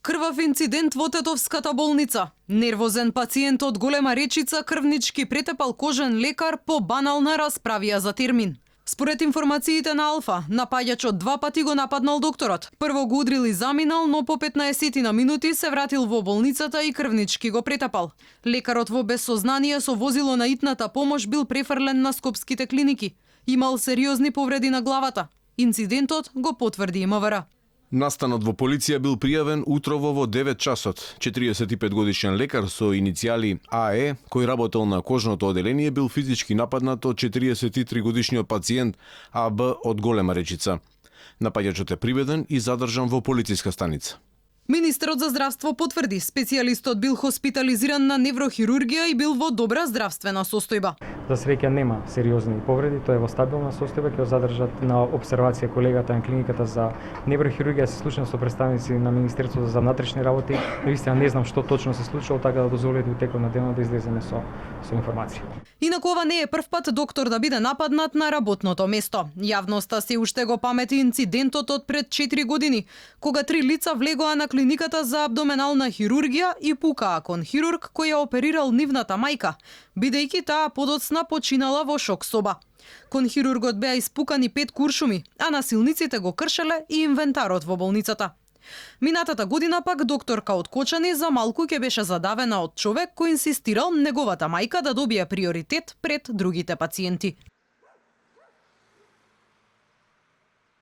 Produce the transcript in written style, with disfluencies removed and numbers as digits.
Крвав инцидент во Тетовската болница. Нервозен пациент од Голема Речица крвнички претепал кожен лекар по банална расправија за термин. Според информациите на Алфа, напаѓачот 2 пати го нападнал докторот. Прво го удрил и заминал, но по 15 на минути се вратил во болницата и крвнички го претапал. Лекарот во безсознание со возило на итната помош бил префрлен на скопските клиники. Имал сериозни повреди на главата. Инцидентот го потврди МВР. Настанот во полиција бил пријавен утрово во 9 часот. 45 годишен лекар со иницијали АЕ, кој работел на кожното оделение, бил физички нападнат од 43 годишниот пациент АБ од Голема Речица. Напаѓачот е приведен и задржан во полициска станица. Министерот за здравство потврди, специјалистот бил хоспитализиран на неврохирургија и бил во добра здравствена состојба. За среќа нема сериозни повреди, тој е во стабилна состојба, ќе го задржат на обсервација колегата на клиниката за неврохирургија, се слушам со представници на Министерството за внатрешни работи. Наистина не знам што точно се случило, така да дозволите у текот на денот да излеземе со информација. Инаку ова не е прв пат доктор да биде нападнат на работното место. Јавноста се уште го памети инцидентот од пред 4 години, кога 3 лица влегоа на клиниката за абдоменална хирургија и пукаа кон хирург кој ја оперирал нивната мајка, бидејќи таа подоцна починала во шок соба. Кон хирургот беа испукани 5 куршуми, а насилниците го кршеле и инвентарот во болницата. Минатата година пак докторка од Кочани за малку ќе беше задавена од човек кој инсистирал неговата мајка да добие приоритет пред другите пациенти.